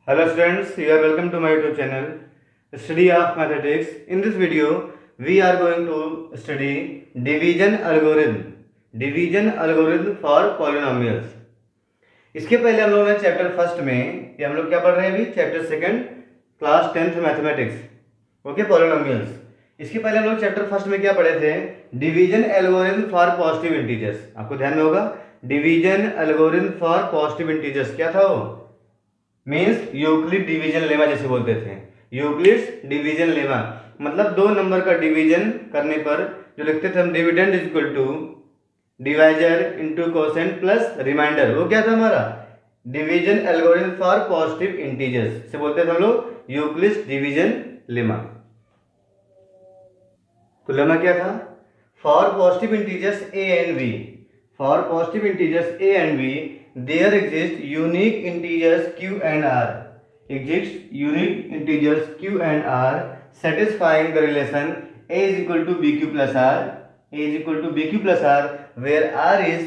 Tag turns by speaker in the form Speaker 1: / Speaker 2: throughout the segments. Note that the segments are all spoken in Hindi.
Speaker 1: Hello students, you are welcome to my YouTube channel Study of Mathematics. In this video, we are going to study division algorithm for polynomials. इसके पहले हम लोगों ने चैप्टर फर्स्ट में ये हम लोग क्या पढ़ रहे हैं अभी chapter second class 10th mathematics okay polynomials. इसके पहले हम लोग चैप्टर फर्स्ट में क्या पढ़े थे division algorithm for positive integers. आपको ध्यान में होगा division algorithm for positive integers क्या था वो मीन्स यूक्लिड डिवीजन लेमा जैसे बोलते थे। यूक्लिड्स डिवीजन लेमा मतलब दो नंबर का डिवीजन करने पर जो लिखते थे हम dividend is equal to divisor into quotient plus remainder, वो क्या था हमारा division algorithm for positive integers से बोलते थे हम लोग यूक्लिड्स डिवीजन लेमा। तो लेमा क्या था for positive integers a and b, for positive integers a and b there exist unique integers q and r, exist unique integers q and r satisfying the relation a is equal to bq plus r, a is equal to bq plus r where r is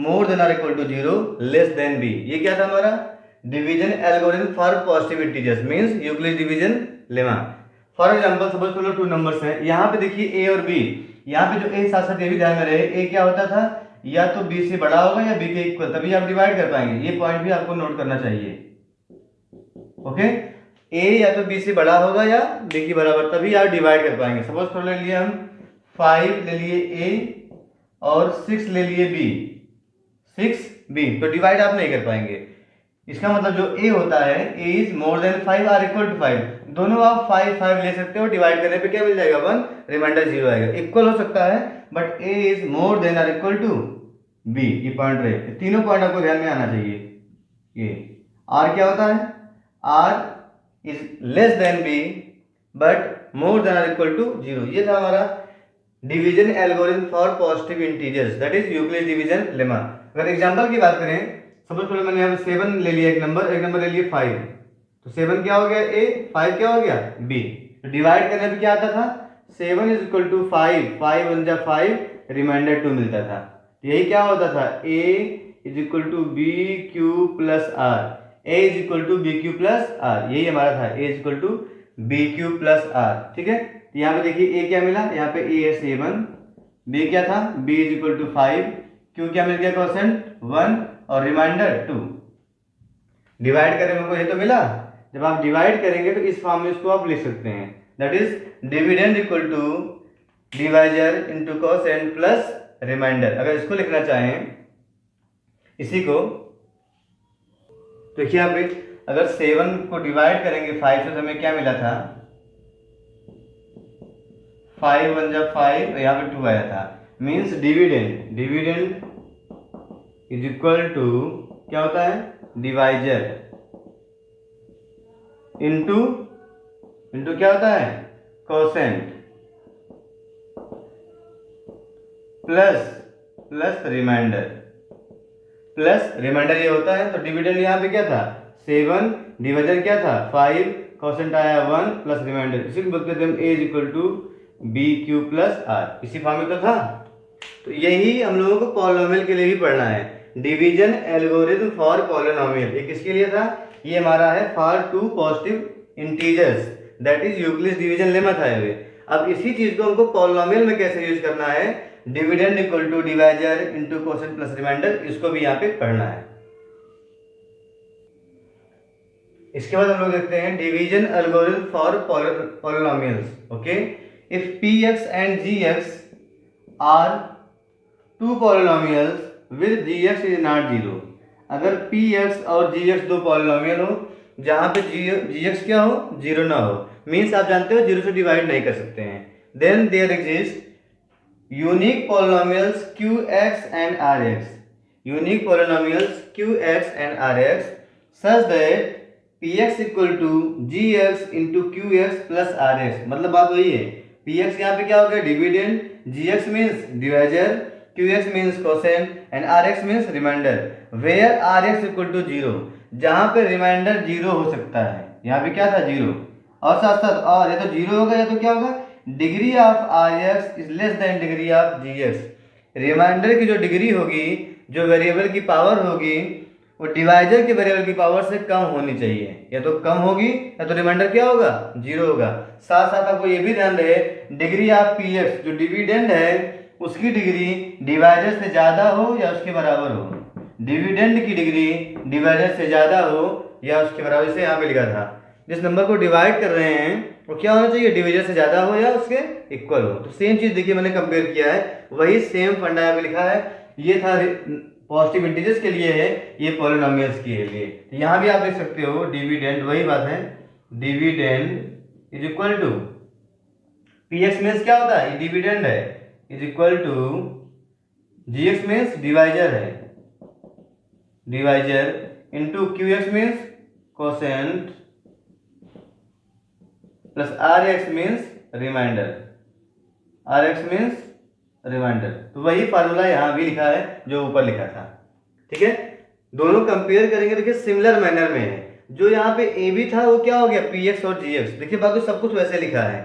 Speaker 1: more than or equal to 0 less than b। ये क्या था हमारा division algorithm for positive integers means Euclid division lemma. For example suppose कर लो टू नंबर्स हैं, यहाँ पे देखिए a और b, यहाँ पे जो a साथ साथ ये भी ध्यान में रहे a क्या होता था या तो b से बड़ा होगा या b के इक्वल, तभी आप डिवाइड कर पाएंगे। ये पॉइंट भी आपको नोट करना चाहिए ओके। a या तो b से बड़ा होगा या b के बराबर, तभी आप डिवाइड कर पाएंगे। सपोज कर ले लिए हम 5 ले लिए a और 6 ले लिए b, 6b, तो डिवाइड आप नहीं कर पाएंगे। इसका मतलब जो a होता है a is more than 5 or equal to 5, दोनों आप 5 5 ले सकते हो, डिवाइड करने पे क्या मिल जाएगा 1, रिमाइंडर 0 आएगा। इक्वल हो सकता है but a is more than or equal to b, ये पॉइंट रहे। तीनों पॉइंट आपको ध्यान में आना चाहिए। ये r क्या होता है r is less than b but more than or equal to 0। ये था हमारा division algorithm for positive integers that is Euclid division lemma. अगर एग्जांपल की बात करें सपोज करो मैंने यहाँ 7 ले लिया एक नंबर ले लिया 5, तो 7 क्या हो गया a, 5 क्या हो गया b। तो डिवाइड करने पे क्या आता था 7 इज इक्वल टू 5, 5 1 जा 5, रिमाइंडर 2 मिलता था। यही क्या होता था a is equal to b q plus r, a is equal to b q plus r, यही हमारा था a is equal to b q plus r. ठीक है, तो यहाँ पे देखिए a क्या मिला, यहाँ पे a है 7, b क्या था b is equal to 5, q क्या मिल गया कोसेंट 1 और रिमाइंडर 2। डिवाइड करें हमको ये तो मिला। जब आप डिवाइड करेंगे तो इस फॉर्म में इसको आप लिख सकते हैं that is dividend equal to divisor into quotient plus remainder. अगर इसको लिखना चाहें इसी को, देखिए यहाँ पे अगर 7 को डिवाइड करेंगे 5 से तो हमें क्या मिला था 5 1 जा 5, यहाँ पे 2 आया था। Means dividend is equal to क्या होता है डिवाइजर इनटू क्या होता है कोसेंट प्लस रिमाइंडर ये होता है। तो डिविडेंड यहाँ पे क्या था 7, डिवाइजर क्या था 5, कोसेंट आया 1 प्लस रिमाइंडर, इसी को बोलते थे हम a is equal to b q plus r. इसी फॉर्म में तो था। तो यही हम लोगों को पॉलिनोमियल के लिए भी पढ़ना है, डिवीजन एल्गोरिथम फॉर पॉलिनोमियल। ये किसके लिए था, ये हमारा है for two positive integers that is Euclid division lemma था ये। अब इसी चीज को हमको पॉलिनोमियल में कैसे यूज करना है, dividend equal to divisor into quotient plus remainder, इसको भी यहाँ पे पढ़ना है। इसके बाद हम लोग देखते हैं division algorithm for polynomials okay. If px and gx are two polynomials with gx is not 0, अगर px और gx दो पॉलिनोमियल हो जहां पे gx क्या हो 0 ना हो, मीन्स आप जानते हो 0 से डिवाइड नहीं कर सकते हैं, then there exist unique polynomials qx and rx, unique polynomials qx and rx such that px equal to gx into qx plus rx। मतलब बात वही है, px यहाँ पे क्या हो गया dividend, gx means divisor, qx means quotient and rx means remainder. Where rx equal to 0, जहाँ पे रिमाइंडर 0 हो सकता है, यहाँ पे क्या था 0 और साथ साथ और या तो 0 होगा या तो क्या होगा degree of rx is less than degree of gx। Remainder की जो डिग्री होगी, जो वेरिएबल की पावर होगी वो डिवाइजर के वेरिएबल की पावर से कम होनी चाहिए, या तो कम होगी या तो रिमाइंडर क्या होगा, 0 होगा। साथ साथ आपको ये भी ध्यान रहे, डिग्री ऑफ पी एक्स, जो डिविडेंड है उसकी डिग्री डिवाइजर से ज़्यादा हो या उसके बराबर हो। डिविडेंड की डिग्री डिवाइजर से ज़्यादा हो या उसके बराबर। जैसे यहाँ पे लिखा था, जिस नंबर को डिवाइड कर रहे हैं वो क्या होना चाहिए, डिविजन से ज़्यादा हो या उसके इक्वल हो। तो सेम चीज़ देखिए मैंने कंपेयर किया है, वही सेम फंडा यहाँ पे लिखा है। ये था पॉजिटिव इंटीजर्स के लिए है, ये पॉलिनोमियल्स के लिए। तो यहाँ भी आप देख सकते हो डिविडेंड, वही बात है, dividend is equal to P X means क्या होता है, ये डिविडेंड है, is equal to G X means divisor है, divisor into Q X means quotient plus R X means remainder, R X means remainder. तो वही फार्मूला यहाँ भी लिखा है जो ऊपर लिखा था। ठीक है, दोनों कंपेयर करेंगे, देखिए सिमिलर मैनर में है। जो यहाँ पे ए बी था वो क्या हो गया, पी एक्स और जी एक्स। देखिए बाकी सब कुछ वैसे लिखा है।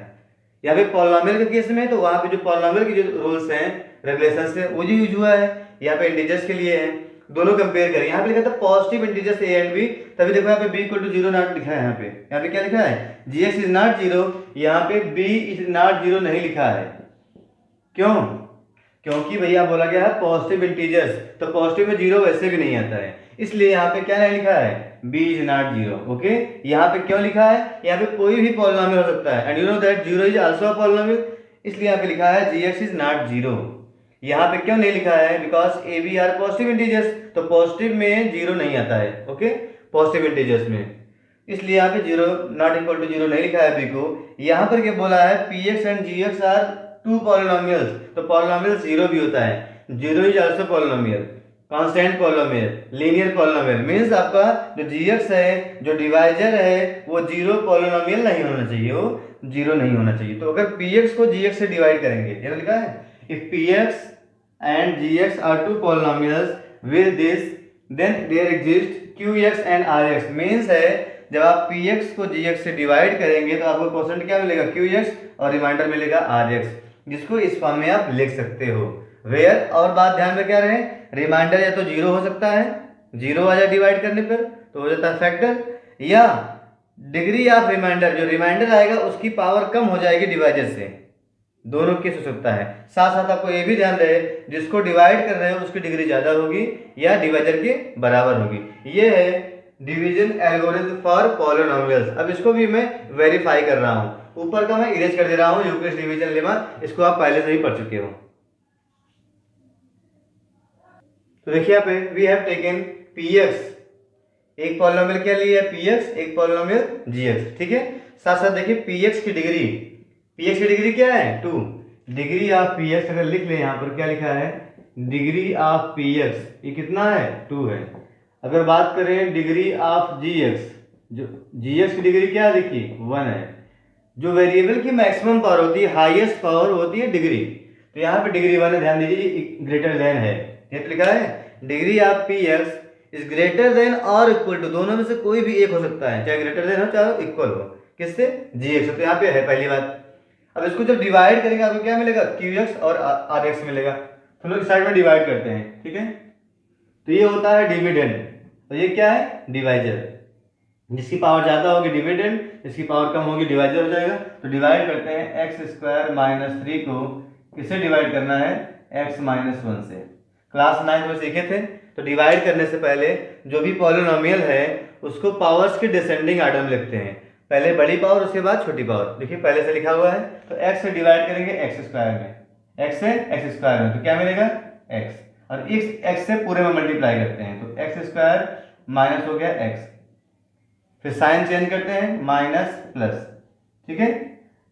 Speaker 1: यहाँ पे पॉलिनोमियल के केस में तो वहाँ पे जो पॉलिनोमियल की जो रूल्स हैं, रेगुलेशंस है, वो जो यूज हुआ है, यहाँ पे इंटीजर्स के लिए है। दोनों कंपेयर करें, यहाँ पे लिखा था positive integers a and b, तभी देखो यहाँ पे बी इक्वल टू 0 नॉट लिखा है। यहाँ पे क्या लिखा है, जी एक्स इज नॉट 0, यहाँ पे बी इज नॉट 0 नहीं लिखा है। क्यों, क्योंकि भैया बोला गया है पॉजिटिव इंटीजर्स, तो पॉजिटिव में 0 वैसे भी नहीं आता है, इसलिए यहाँ पे क्या नहीं लिखा है, b इज नॉट 0। ओके, यहाँ पे क्यों लिखा है, यहाँ पे कोई भी पॉलिनोमियल हो सकता है, and you know that 0 is also a polynomial, इसलिए यहाँ पे लिखा है gx इज नॉट 0। यहाँ पे क्यों नहीं लिखा है, because a b are positive integers, तो पॉजिटिव में 0 नहीं आता है। ओके, पॉजिटिव इंटीजर्स में, इसलिए यहाँ पे 0 नॉट इक्वल टू 0 नहीं लिखा है बी को। यहाँ पर क्या बोला है, p x and g x are two polynomials, तो पॉलिनोमियल 0 भी होता है, 0 is also polynomial, constant polynomial, linear polynomial. Means आपका जो जीएक्स है, जो डिवाइजर है, वो 0 पॉलिनोमियल नहीं होना चाहिए, वो 0 नहीं होना चाहिए। तो अगर px को gx से डिवाइड करेंगे, ये लिखा है, if px and gx are two polynomials with this then there exist qx and rx। Means है जब आप px को gx से डिवाइड करेंगे तो आपको क्वोशेंट क्या मिलेगा, qx, और रिमाइंडर मिलेगा rx, जिसको इस फॉर्म में आप लिख सकते हो। वेयर, और बात ध्यान में क्या रहे, रिमाइंडर या तो 0 हो सकता है, 0 आ जाए डिवाइड करने पर तो हो जाता है फैक्टर, या डिग्री ऑफ रिमाइंडर, जो रिमाइंडर आएगा उसकी पावर कम हो जाएगी डिवाइजर से, दोनों केस हो सकता है। साथ साथ आपको ये भी ध्यान रहे, जिसको डिवाइड कर रहे हो उसकी डिग्री ज्यादा होगी या डिवाइजर के बराबर होगी। ये है डिवीजन एल्गोरिथम फॉर पॉलिनोमियल्स। अब इसको भी मैं वेरीफाई कर रहा हूँ, ऊपर का मैं इरेज कर दे रहा हूँ, यूक्लिड डिवीजन लेमा, इसको आप पहले से ही पढ़ चुके हो। तो देखिए यहाँ पे वी हैव टेकन px, एक पॉलिनोमियल क्या लिया है, px, एक पॉलिनोमियल gx। ठीक है, साथ साथ देखिए px की डिग्री क्या है, 2। डिग्री ऑफ px अगर लिख ले, यहाँ पर क्या लिखा है, डिग्री ऑफ px ये कितना है, 2 है। अगर बात करें डिग्री ऑफ gx, जो gx की डिग्री क्या है, देखिए 1 है। जो वेरिएबल की मैक्सिमम पावर होती है, हाईएस्ट पावर होती है डिग्री, तो यहाँ पे डिग्री 1 है, ध्यान दीजिए, ग्रेटर देन है, ये तो लिखा है degree of P x is greater than और इक्वल टू, दोनों में से कोई भी एक हो सकता है, चाहे ग्रेटर देन हो चाहे इक्वल हो, किससे, जी एक्स। तो यहाँ पे है पहली बात। अब इसको जब डिवाइड करेंगे आपको क्या मिलेगा, क्यू एक्स और आर एक्स मिलेगा। तो लोग साइड में डिवाइड करते हैं, ठीक है। तो ये होता है डिविडेंड, तो ये क्या है, डिवाइजर। जिसकी पावर ज्यादा होगी डिविडेंड, जिसकी पावर कम होगी डिवाइजर हो जाएगा। तो डिवाइड करते हैं, एक्स स्क्वायर माइनस 3 को किससे डिवाइड करना है, एक्स माइनस 1 से। क्लास 9 में सीखे थे। तो डिवाइड करने से पहले जो भी पॉलिनोमियल है उसको पावर्स के डिसेंडिंग ऑर्डर में लिखते हैं, पहले बड़ी पावर उसके बाद छोटी पावर। देखिए पहले से लिखा हुआ है, तो x से डिवाइड करेंगे एक्स स्क्वायर में, x से एक्स स्क्वायर में, तो क्या मिलेगा x, और इस x से पूरे में मल्टीप्लाई करते हैं, तो एक्स स्क्वायर माइनस हो गया x, फिर साइन चेंज करते हैं माइनस प्लस, ठीक है।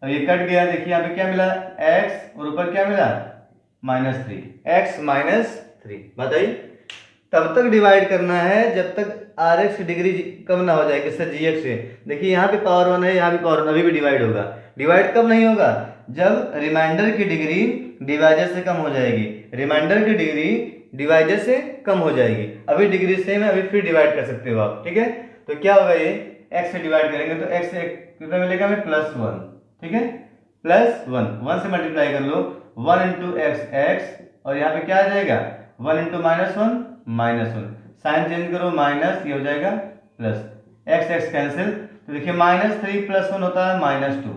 Speaker 1: अब ये कट गया, देखिए यहाँ पे क्या मिला, x और ऊपर क्या मिला -3, x माइनस 3। बताइए, तब तक डिवाइड करना है जब तक आर एक्स की डिग्री कम ना हो जाए, किससे, जी एक्स से। देखिए यहाँ पे पावर 1 है, यहाँ भी पावर 1, अभी भी डिवाइड होगा। डिवाइड कब नहीं होगा, जब रिमाइंडर की डिग्री डिवाइजर से कम हो जाएगी, रिमाइंडर की डिग्री डिवाइजर से कम हो जाएगी। अभी डिग्री सेम है, अभी फिर डिवाइड कर सकते हो आप, ठीक है। तो क्या होगा, ये x से डिवाइड करेंगे तो x से कितना मिलेगा हमें, +1, ठीक है, +1, 1 से मल्टीप्लाई कर लो, 1 इंटू एक्स एक्स, और यहाँ पे क्या आ जाएगा 1 इंटू -1 -1। साइन चेंज करो माइनस, ये हो जाएगा प्लस, एक्स एक्स कैंसिल, तो देखिए -3 + 1 होता है -2,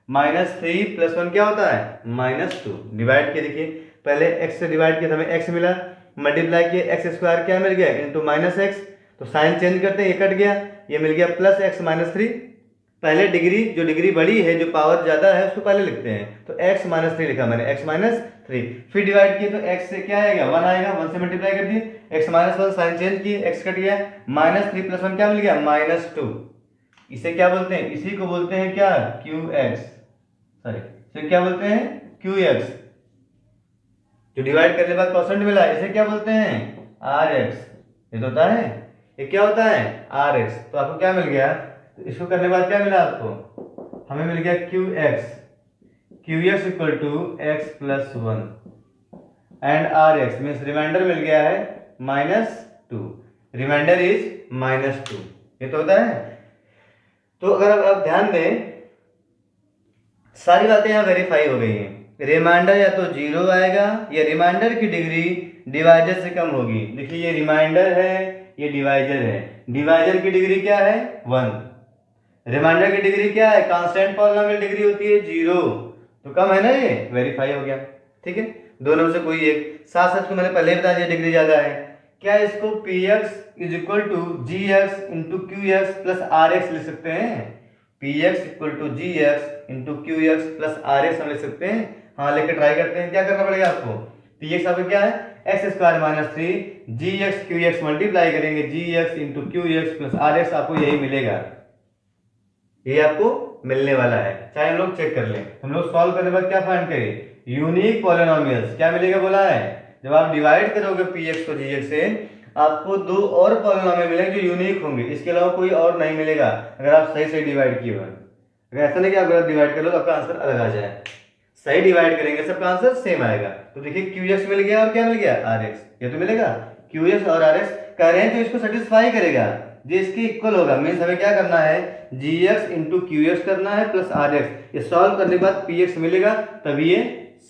Speaker 1: -3 + 1 क्या होता है -2। डिवाइड किए, देखिए पहले x से डिवाइड किया तो हमें x मिला, मल्टीप्लाई किए x² क्या मिल गया इंटू -x, तो साइन चेंज करते हैं, ये कट गया, ये मिल गया प्लस x -3। पहले डिग्री, जो डिग्री बड़ी है, जो पावर ज़्यादा है उसको पहले लिखते हैं, तो x -3 लिखा मैंने, x -3। फिर डिवाइड किए तो x से क्या आएगा 1 आएगा, 1 से मल्टीप्लाई कर दिए, x -1 साइन चेंज किए, x कट गया, -3 + 1 क्या मिल गया -2। इसे क्या बोलते हैं, इसी को बोलते हैं क्या qx, सॉरी इसे क्या बोलते हैं qx। जो डिवाइड करने के बाद परसेंट मिला, इसे क्या बोलते हैं rx। ये तो होता है, ये क्या होता है rx। तो आपको क्या मिल गया, तो इसको करने के बाद क्या मिला आपको, हमें मिल गया qx = x + 1 and rx means remainder मिल गया है -2, रिमाइंडर इज -2। ये तो होता है। तो अगर आप ध्यान दें, सारी बातें यहाँ वेरीफाई हो गई हैं। रिमाइंडर या तो 0 आएगा या रिमाइंडर की डिग्री डिवाइजर से कम होगी। देखिए ये रिमाइंडर है, ये डिवाइजर है, डिवाइजर की डिग्री क्या है 1, रिमाइंडर की डिग्री क्या है, कांस्टेंट पॉलिनोमियल डिग्री होती है 0, तो कम है ना, ये वेरीफाई हो गया। ठीक है, दोनों में से कोई एक। साथ साथ तो मैंने पहले ही बता दिया डिग्री ज्यादा है। क्या इसको px = gx × qx + rx लिख सकते हैं, px = gx × qx + rx हम लिख सकते हैं। हाँ, लेके ट्राई करते हैं। क्या करना पड़ेगा आपको, px आपका क्या है x² - 3, gx qx मल्टीप्लाई करेंगे, gx × qx + rx, आपको यही मिलेगा, ये आपको मिलने वाला है। चाहे हम लोग चेक कर लें, हम लोग सॉल्व करने के बाद क्या फाइंड करें, यूनिक पॉलिनोमियल्स। क्या मिलेगा बोला है, जब आप डिवाइड करोगे px को gx से, आपको 2 और पॉलिनोमियल मिलेंगे जो यूनिक होंगे, इसके अलावा कोई और नहीं मिलेगा अगर आप सही सही डिवाइड किए हो। अगर ऐसा नहीं कि आप गलत डिवाइड कर लो तो आपका आंसर अलग आ जाए, सही डिवाइड करेंगे सबका आंसर सेम आएगा। तो देखिए qx मिल गया और क्या मिल गया rx, ये तो मिलेगा qx और rx कह रहे हैं, तो इसको सेटिस्फाई करेगा, जो इसके इक्वल होगा। मीन्स हमें क्या करना है, gx × qx करना है प्लस rx, ये सॉल्व करने के बाद px मिलेगा, तभी ये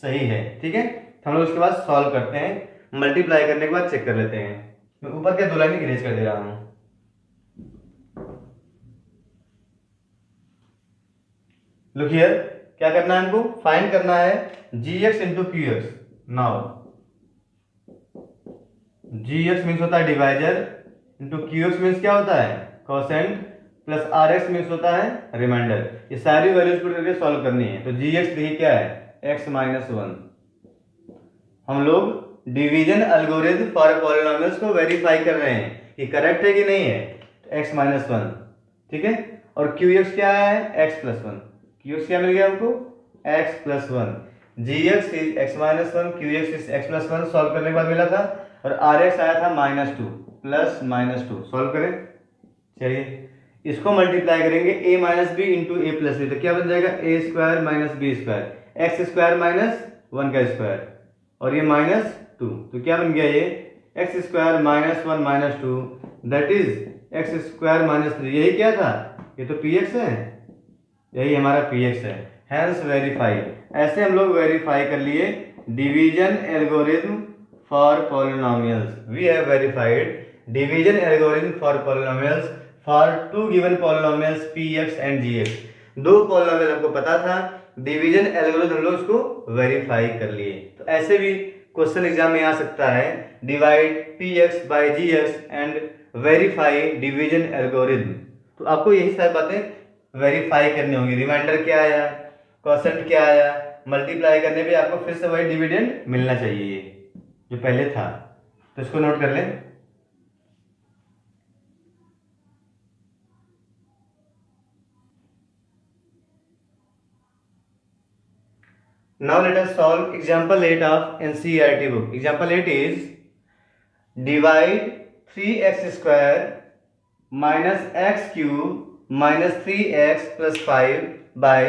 Speaker 1: सही है। ठीक है, हम लोग उसके बाद सॉल्व करते हैं, मल्टीप्लाई करने के बाद चेक कर लेते हैं। मैं ऊपर के 2 लाइन इरेज कर दे रहा हूं। लुक हियर, क्या करना है हमको, फाइंड करना है gx × qx। Now gx means होता है डिवाइजर, इंटू qx मीन्स क्या होता है कोसेंट, प्लस rx मीन्स होता है रिमाइंडर। ये सारी वैल्यूज पुट करके सॉल्व करनी है। तो gx देखिए क्या है x - 1। हम लोग डिवीजन एल्गोरिथम फॉर पॉलिनोमियल्स को वेरीफाई कर रहे हैं कि करेक्ट है कि नहीं है, तो x - 1। ठीक है, और qx क्या है x + 1, qx क्या मिल गया हमको x + 1, gx is x - 1, qx is x + 1 solve करने के बाद मिला था, और rx आया था -2 प्लस -2। सॉल्व करें, चलिए इसको मल्टीप्लाई करेंगे a - b × a + b, तो क्या बन जाएगा a² - b², x² - 1 का स्क्वायर, और ये -2, तो क्या बन गया ये x² - 1 - 2 दैट इज x² - 3। यही क्या था, ये तो px है, यही हमारा px है, हैंस वेरीफाई। ऐसे हम लोग वेरीफाई कर लिए division algorithm for polynomials. We have verified division algorithm for polynomials for 2 given polynomials px and gx। 2 polynomial हमको पता था, डिवीजन एल्गोरिथम हम लोग उसको वेरीफाई कर लिए। तो ऐसे भी क्वेश्चन एग्जाम में आ सकता है, divide px by gx and verify division algorithm. तो आपको यही सारी बातें वेरीफाई करनी होगी। रिमाइंडर क्या आया, कोसेंट क्या आया, मल्टीप्लाई करने पे आपको फिर से वही डिविडेंड मिलना चाहिए जो पहले था, तो इसको नोट कर लें। Now let us solve example 8 of NCERT book. Example 8 is divide 3x² minus x cube minus 3x plus 5 by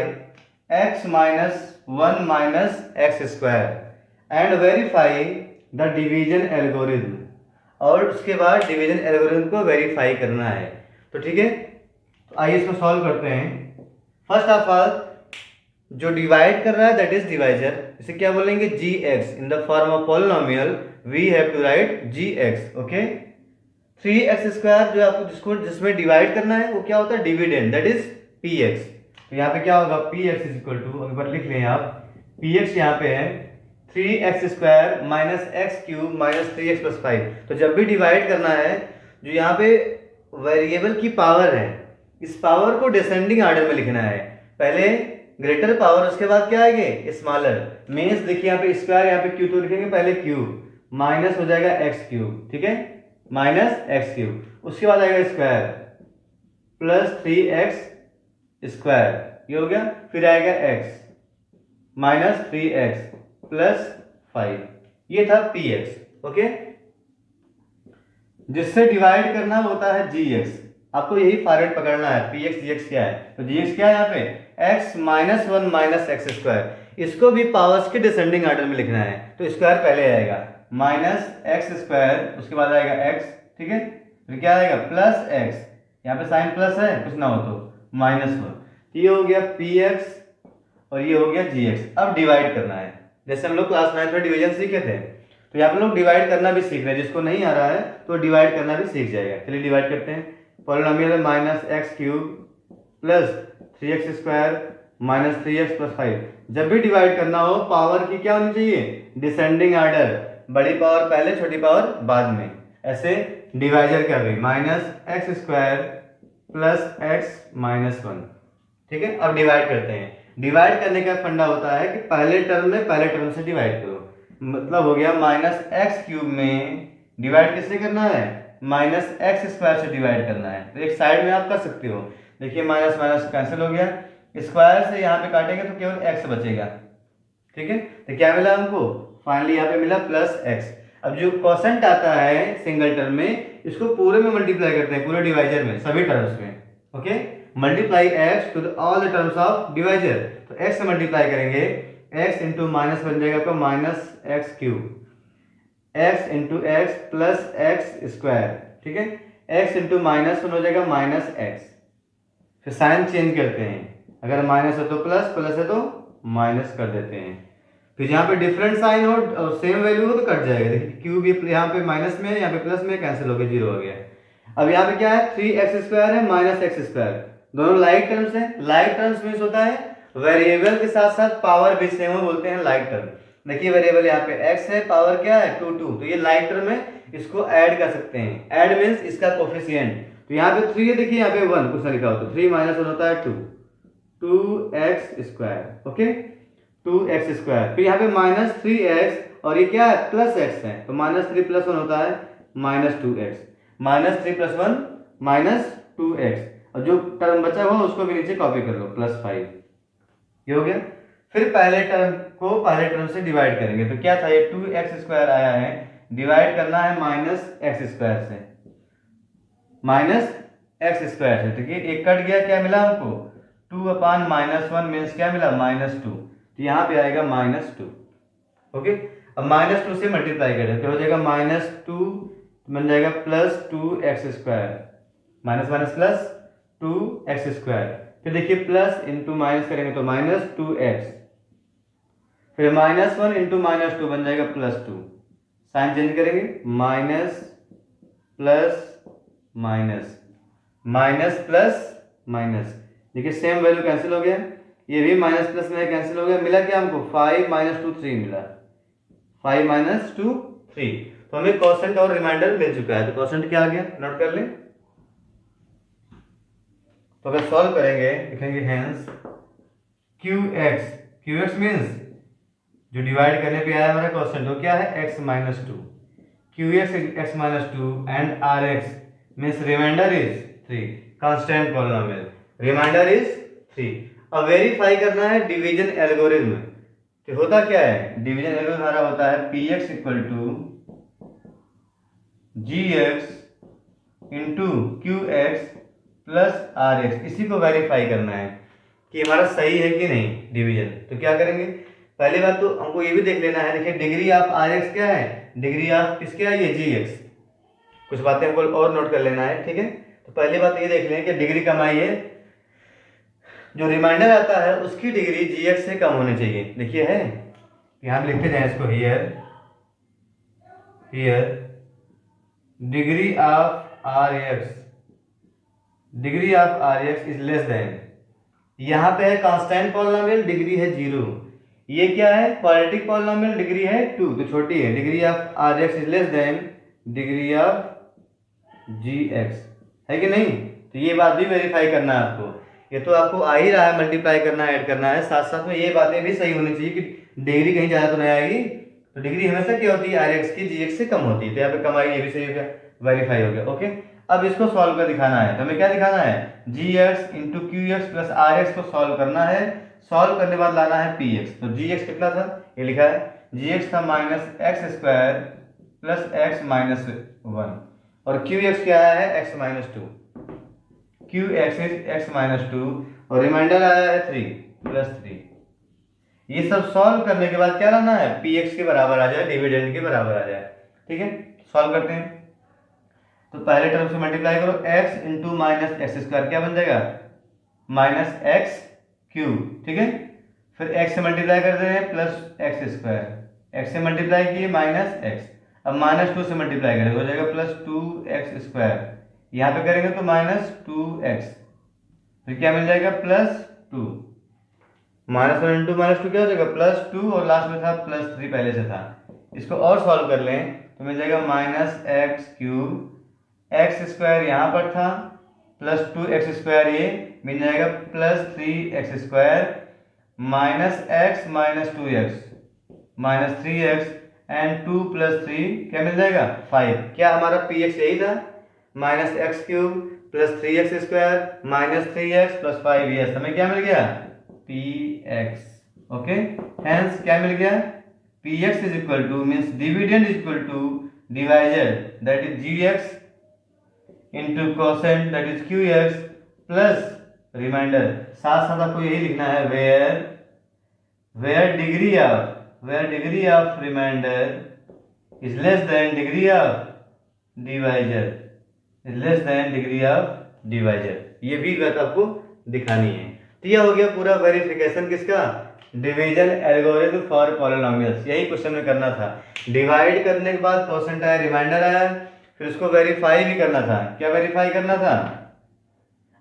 Speaker 1: x minus 1 minus x square and verify the division algorithm। और उसके बाद डिवीजन एल्गोरिथम को वेरीफाई करना है। तो ठीक है, तो आइए इसको सॉल्व करते हैं। फर्स्ट ऑफ ऑल जो डिवाइड कर रहा है दैट इज डिवाइजर, इसे क्या बोलेंगे gx। In the form of polynomial we have to write gx। Okay, 3x² जो आपको जिसमें डिवाइड करना है वो क्या होता है, डिविडेंड, दैट इज px। तो यहाँ पे क्या होगा, px इज इक्वल टू, एक बार लिख लें आप, px यहाँ पे है 3x² minus x cube minus 3x plus 5। तो जब भी डिवाइड करना है, जो यहाँ पे वेरिएबल की पावर है, इस पावर को डिसेंडिंग ऑर्डर में लिखना है। पहले ग्रेटर पावर, उसके बाद क्या आएंगे, स्मॉलर। मीन्स देखिए यहाँ पे स्क्वायर, यहाँ पे क्यू तो लिखेंगे पहले क्यूब, माइनस हो जाएगा एक्स क्यूब, ठीक है, माइनस एक्स क्यूब, उसके बाद आएगा स्क्वायर प्लस 3x², ये हो गया। फिर आएगा x माइनस 3x प्लस 5, ये था px। ओके, जिससे डिवाइड करना होता है gx। आपको यही फॉर्मेट पकड़ना है, px gx क्या है, तो gx क्या है यहाँ पे, x माइनस 1 माइनस x²। इसको भी पावर्स के डिसेंडिंग ऑर्डर में लिखना है, तो स्क्वायर पहले आएगा माइनस x², उसके बाद आएगा x, ठीक है, फिर क्या आएगा प्लस x, यहाँ पे साइन प्लस है, कुछ ना हो तो -1। ये हो गया px और ये हो गया gx। अब डिवाइड करना है, जैसे हम लोग क्लास 9 में डिवीजन सीखे थे, तो यहाँ पे लोग डिवाइड करना भी सीख रहे हैं। जिसको नहीं आ रहा है तो डिवाइड करना भी सीख जाएगा। चलिए डिवाइड करते हैं। पॉलिनोमियल है minus x cube plus 3x² minus 3x plus 5। जब भी डिवाइड करना हो, पावर की क्या होनी चाहिए, डिसेंडिंग ऑर्डर, बड़ी पावर पहले छोटी पावर बाद में। ऐसे डिवाइजर क्या गई, -x² प्लस x माइनस 1, ठीक है। अब डिवाइड करते हैं। डिवाइड करने का फंडा होता है कि पहले टर्म में पहले टर्म से डिवाइड करो। मतलब हो गया -x³ में डिवाइड किससे करना है, -x² से डिवाइड करना है। तो एक साइड में आप कर सकते हो। देखिए माइनस माइनस कैंसिल हो गया, स्क्वायर से यहाँ पे काटेंगे तो केवल x बचेगा, ठीक है। तो क्या मिला हमको, फाइनली यहाँ पे मिला +x। अब जो क्वोशंट आता है सिंगल टर्म में, इसको पूरे में मल्टीप्लाई करते हैं, पूरे डिवाइजर में, सभी टर्म्स में। Okay, multiply x to all the terms of divisor. तो x से मल्टीप्लाई करेंगे, x इंटू माइनस बन जाएगा आपका -x³, x into x plus x², ठीक है। x इंटू -1 हो जाएगा -x। फिर साइन चेंज करते हैं, अगर माइनस है तो प्लस, प्लस है तो माइनस कर देते हैं। फिर यहाँ पे डिफरेंट साइन हो और सेम वैल्यू हो तो कट जाएगा। देखिए क्यूब यहाँ पे माइनस में है, यहाँ पे प्लस में, कैंसिल हो गया, 0 हो गया। अब यहाँ पे क्या है, 3x² है माइनस x², दोनों लाइक टर्म्स है। लाइक टर्म्स मीन्स होता है वेरिएबल के साथ साथ पावर भी सेम हो, बोलते हैं लाइक टर्म। देखिए वेरिएबल यहाँ पे x है, पावर क्या है 2 2, तो ये लाइक टर्म है, इसको ऐड कर सकते हैं। ऐड मीन्स इसका कोफिशिएंट। तो यहाँ पे 3 है, देखिए यहाँ पे 1 कुछ ना लिखा हो तो 3 माइनस 1 होता है 2, 2x², ओके, 2x²। फिर यहाँ पे -3x और ये क्या है +x है, तो -3 + 1 होता है -2x, -3 + 1 -2x। और जो टर्म बचा हुआ उसको भी नीचे कॉपी कर लो, +5, ये हो गया। फिर पहले टर्म को पहले टर्म से डिवाइड करेंगे, तो क्या था, ये 2x² आया है, डिवाइड करना है -x² से, -x² से, ठीक है। एक कट गया, क्या मिला हमको 2/-1 मीन्स क्या मिला -2, तो यहाँ पे आएगा -2, ओके। अब -2 से मल्टीप्लाई करें तो हो जाएगा -2 बन जाएगा +2x², minus minus plus 2x²। फिर देखिए प्लस इंटू माइनस करेंगे तो -2x, फिर -1 इंटू -2 बन जाएगा +2। साइन चेंज करेंगे, minus plus minus, minus plus minus, देखिए सेम वैल्यू कैंसिल हो गया, ये भी माइनस प्लस में कैंसिल हो गया। मिला क्या हमको 5 - 2 3 मिला, 5 - 2 3। तो हमें क्वोशंट और रिमाइंडर मिल चुका है। तो क्वोशंट क्या आ गया, नोट कर लें। तो अगर सॉल्व करेंगे लिखेंगे हेंस QX मीन्स जो डिवाइड करने पे आया हमारा क्वोशंट, वो क्या है x - 2, QX x - 2 and RX means remainder is 3, constant polynomial, remainder is 3। अब वेरीफाई करना है डिवीजन एल्गोरिथम। तो होता क्या है, डिवीजन एल्गोरिथम हमारा होता है px = gx into QX plus RX। इसी को वेरीफाई करना है कि हमारा सही है कि नहीं डिवीजन। तो क्या करेंगे, पहली बात तो हमको ये भी देख लेना है, देखिए डिग्री ऑफ RX क्या है, डिग्री ऑफ किसके है, ये gx। कुछ बातें हमको और नोट कर लेना है, ठीक है। तो पहली बात ये देख लें कि डिग्री कमाई है, जो रिमाइंडर आता है उसकी डिग्री gx से कम होनी चाहिए। देखिए है, यहाँ लिखते जाए इसको, here here degree of r x, degree of r x is less than, यहाँ पे है कांस्टेंट पॉलिनोमियल, डिग्री है 0। ये क्या है, क्वाड्रेटिक पॉलिनोमियल, डिग्री है 2, तो छोटी है। Degree of r x is less than degree of g x, है कि नहीं। तो ये बात भी वेरीफाई करना है आपको। ये तो आपको आ ही रहा है, मल्टीप्लाई करना है, ऐड करना है, साथ साथ में ये बातें भी सही होनी चाहिए कि डिग्री कहीं ज़्यादा तो नहीं आएगी। तो डिग्री हमेशा क्या होती है, आर एक्स की जी एक्स से कम होती है। तो यहाँ पे कम आएगी, ये भी सही हो गया, वेरीफाई हो गया। ओके, अब इसको सॉल्व कर दिखाना है। तो हमें क्या दिखाना है, G x into Q x plus R X को सॉल्व करना है। सॉल्व करने के बाद लाना है पी एक्स। तो जी एक्स कितना था, ये लिखा है, जी एक्स था minus x square plus x minus 1, और क्यू एक्स क्या है, x minus 2, Q x is x minus 2, और रिमाइंडर आया है 3 प्लस 3। ये सब सॉल्व करने के बाद क्या लाना है, पी एक्स के बराबर आ जाए, डिविडेंड के बराबर आ जाए। ठीक है, सॉल्व करते हैं। तो पहले टर्म से मल्टीप्लाई करो, x into minus x square क्या बन जाएगा, माइनस एक्स क्यूब। ठीक है, फिर x से मल्टीप्लाई कर दे रहे हैं प्लस एक्स स्क्वायर, x से मल्टीप्लाई किए माइनस एक्स, अब माइनस 2 से मल्टीप्लाई करेंगे हो जाएगा प्लस 2x स्क्वायर, यहाँ पे करेंगे तो माइनस 2x, फिर क्या मिल जाएगा प्लस 2, माइनस 1 इंटू माइनस 2 क्या हो जाएगा प्लस 2, और लास्ट में था प्लस 3 पहले से था। इसको और सॉल्व कर लें तो मिल जाएगा minus x cube, x square यहाँ पर था प्लस 2x स्क्वायर, ये मिल जाएगा plus 3x square, minus x minus 2x minus 3x and 2 plus 3 क्या मिल जाएगा 5। क्या हमारा पी एक्स यही था, minus x cube plus 3x square minus 3x plus 5, yes हमें क्या मिल गया, पी एक्स। ओके, हेंस क्या मिल गया, p x is equal to means dividend is equal to divisor that is g x into quotient that is q x plus remainder. साथ साथ आपको यही लिखना है, where degree of remainder is less than degree of divisor, is less than degree of divisor. ये भी बात आपको दिखानी है। तो यह हो गया पूरा वेरिफिकेशन किसका, डिवीजन एल्गोरिथम फॉर पॉलिनोमियल्स। यही क्वेश्चन में करना था, डिवाइड करने के बाद परसेंट आया, रिमाइंडर आया, फिर उसको वेरीफाई भी करना था। क्या वेरीफाई करना था,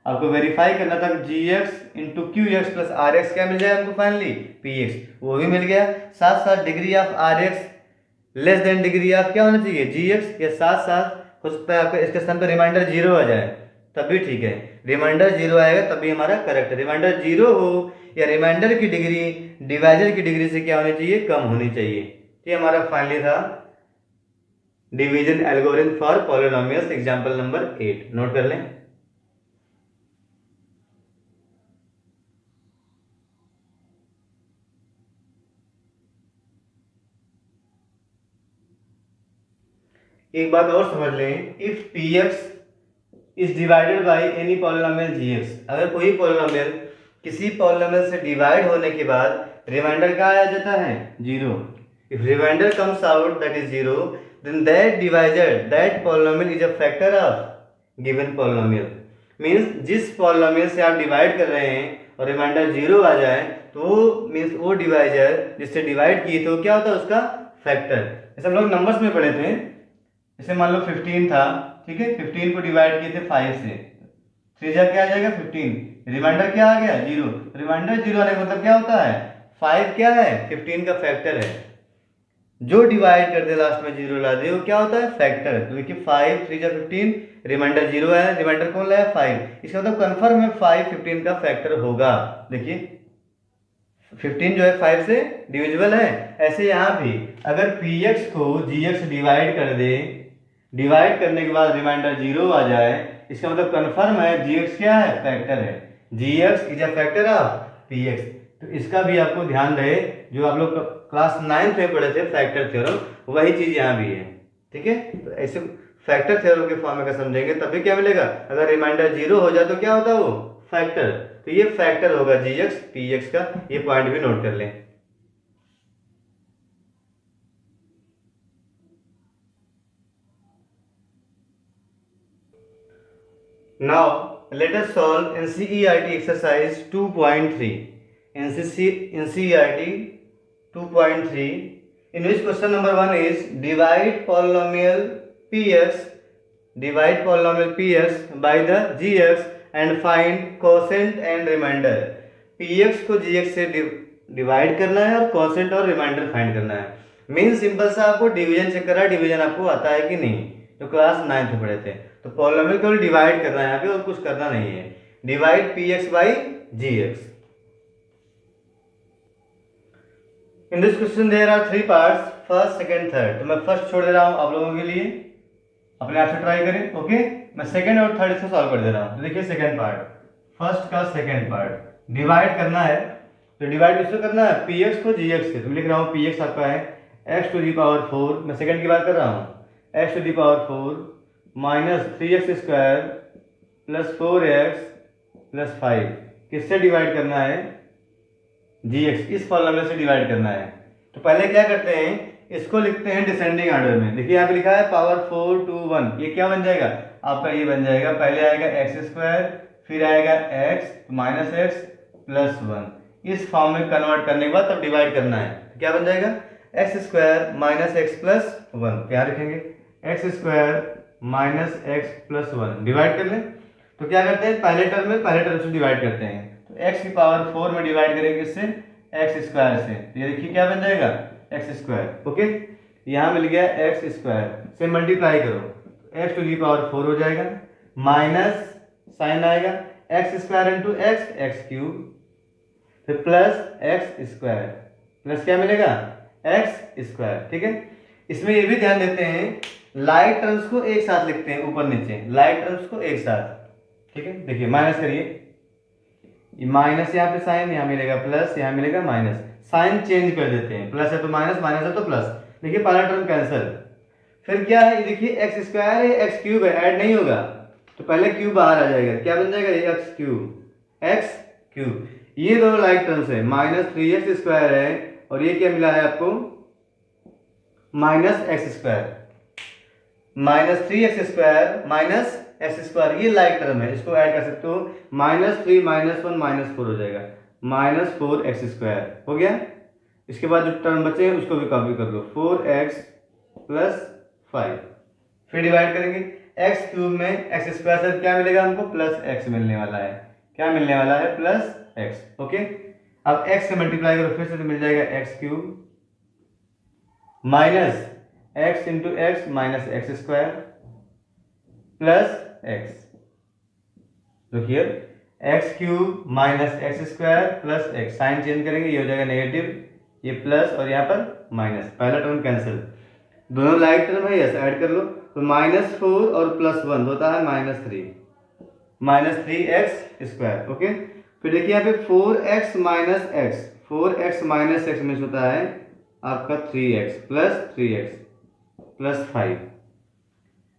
Speaker 1: आपको वेरीफाई करना था G x into Q x plus R X क्या मिल जाए हमको फाइनली, पी एक्स, वो भी मिल गया। साथ साथ degree of r x less than degree of क्या होना चाहिए, जी एक्स, या साथ साथ हो सकता है आपके इसके स्थान पर रिमाइंडर 0 आ जाए तब भी ठीक है। रिमाइंडर 0 आएगा तब भी हमारा करेक्ट है। रिमाइंडर 0 हो या रिमाइंडर की डिग्री डिवाइजर की डिग्री से क्या होनी चाहिए, कम होनी चाहिए। ये हमारा फाइनली था division algorithm for polynomials, example number 8, note कर लें। एक बात और समझ लें, if p x is divided by any polynomial g x, अगर कोई पॉलिनोमियल किसी पॉलिनोमियल से डिवाइड होने के बाद रिमाइंडर क्या आ जाता है, 0। If remainder comes out that is 0, then that divisor that polynomial is a factor of given polynomial। Means जिस पॉलिनोमियल से आप डिवाइड कर रहे हैं और रिमाइंडर 0 आ जाए तो मीन्स वो डिवाइजर जिससे डिवाइड किए तो क्या होता है उसका फैक्टर। जैसे हम लोग नंबर्स में पढ़े थे, जैसे मान लो 15 था, ठीक है, 15 को डिवाइड किए थे 5 से, 3 जा क्या आ जाएगा 15, रिमाइंडर क्या आ गया 0। रिमाइंडर 0 आने का मतलब क्या होता है, 5 क्या है 15 का फैक्टर है, जो डिवाइड कर दे लास्ट में 0 ला दे वो क्या होता है फैक्टर। तो देखिए 5 3 जा 15, रिमाइंडर 0 है, रिमाइंडर कौन लाया 5, इसका मतलब कन्फर्म है 5 15 का फैक्टर होगा। देखिए 15 जो है 5 से डिविजिबल है। ऐसे यहाँ भी अगर पी एक्स को जी एक्स डिवाइड कर दे, डिवाइड करने के बाद रिमाइंडर 0 आ जाए, इसका मतलब कन्फर्म है जी एक्स क्या है फैक्टर है, G X is a factor of P X. तो इसका भी आपको ध्यान रहे, जो आप लोग क्लास 9th में पढ़े थे फैक्टर थ्योरम, वही चीज यहाँ भी है। ठीक है, तो ऐसे फैक्टर थ्योरम के फॉर्म में अगर समझेंगे तभी क्या मिलेगा, अगर रिमाइंडर 0 हो जाए तो क्या होता है वो फैक्टर, तो ये फैक्टर होगा जी एक्स पी एक्स का। ये पॉइंट भी नोट कर लें। Now let us solve NCERT exercise 2.3. NCERT 2.3, in which question number 1 is divide polynomial px divide polynomial px by the gx and find quotient and remainder। px को gx से डिवाइड करना है और क्वोशिएंट और रिमाइंडर फाइंड करना है। मीन सिंपल सा आपको डिवीजन चेक करा, डिवीजन आपको आता है कि नहीं, जो क्लास 9th में पढ़े थे। तो पॉलिनोमियल केवल डिवाइड करना है यहाँ पे और कुछ करना नहीं है। Divide px by gx। In this question there are 3 parts, first second third. तो मैं फर्स्ट छोड़ दे रहा हूँ आप लोगों के लिए, अपने आप से ट्राई करें। ओके, मैं सेकंड और थर्ड इसको सॉल्व कर दे रहा हूँ। तो देखिए सेकंड पार्ट, फर्स्ट का सेकंड पार्ट डिवाइड करना है। तो डिवाइड किससे करना है, px को gx से। तो मैं लिख रहा हूँ px आपका है x टू दी पावर 4, मैं सेकंड की बात कर रहा हूँ, x to the power 4 minus 3x square plus 4x plus 5। किससे डिवाइड करना है, gx, इस पॉलिनोमियल से डिवाइड करना है। तो पहले क्या करते हैं, इसको लिखते हैं डिसेंडिंग ऑर्डर में। देखिए यहाँ पे लिखा है पावर 4 टू 1, ये क्या बन जाएगा आपका, ये बन जाएगा, पहले आएगा एक्स स्क्वायर, फिर आएगा एक्स माइनस एक्स प्लस 1। इस फॉर्म में कन्वर्ट करने के बाद तब डिवाइड करना है। तो क्या बन जाएगा, x square minus x plus 1, क्या लिखेंगे, x square minus x plus 1। Divide कर लें तो क्या करते हैं, पहले टर्म में पहले टर्म से डिवाइड करते हैं। तो एक्स की पावर 4 में डिवाइड करेंगे इससे एक्स स्क्वायर से, तो ये देखिए क्या बन जाएगा, एक्स स्क्वायर। ओके, यहाँ मिल गया एक्स स्क्वायर से मल्टीप्लाई करो, एक्स टू दी पावर 4 हो जाएगा, माइनस साइन आएगा x square into x, x cube, फिर प्लस एक्स स्क्वायर, प्लस क्या मिलेगा, एक्स स्क्वायर। ठीक है, इसमें ये भी ध्यान देते हैं, लाइक टर्म्स को एक साथ लिखते हैं, ऊपर नीचे लाइक टर्म्स को एक साथ। ठीक है, देखिए माइनस करिए, माइनस यहाँ पे साइन, यहाँ मिलेगा प्लस, यहाँ मिलेगा माइनस, साइन चेंज कर देते हैं, प्लस है तो माइनस, माइनस है तो प्लस। देखिए पहला टर्म कैंसिल, फिर क्या है, देखिए एक्स स्क्वायर है, एक्स क्यूब है, ऐड नहीं होगा तो पहले क्यूब बाहर आ जाएगा, क्या बन जाएगा, ये एक्स क्यूब, एक्स क्यूब। ये दोनों लाइक टर्म्स है, माइनस 3x स्क्वायर है और ये क्या मिला है आपको, minus x square, minus 3x square minus x square, ये लाइक टर्म है, इसको ऐड कर सकते हो, माइनस 3 माइनस 1 माइनस 4 हो जाएगा, माइनस 4x स्क्वायर हो गया। इसके बाद जो टर्म बचे हैं उसको भी कॉपी कर लो, 4x प्लस 5, फिर डिवाइड करेंगे, एक्स क्यूब में एक्स स्क्वायर से क्या मिलेगा हमको, प्लस एक्स मिलने वाला है, क्या मिलने वाला है, प्लस एक्स। ओके, अब एक्स से मल्टीप्लाई करो फिर से, तो मिल जाएगा X cube minus X into X minus x square plus X. तो here X cube minus x square plus X, sign change करेंगे, ये हो जाएगा नेगेटिव, ये प्लस और यहाँ पर माइनस, पहला टर्म कैंसिल, दोनों लाइक टर्म है, यस ऐड कर लो। तो माइनस 4 और प्लस 1 होता है minus 3, minus 3x square. Okay, फिर देखिए यहाँ पे 4x minus x, 4x minus x means होता है आपका 3x plus 3x plus 5।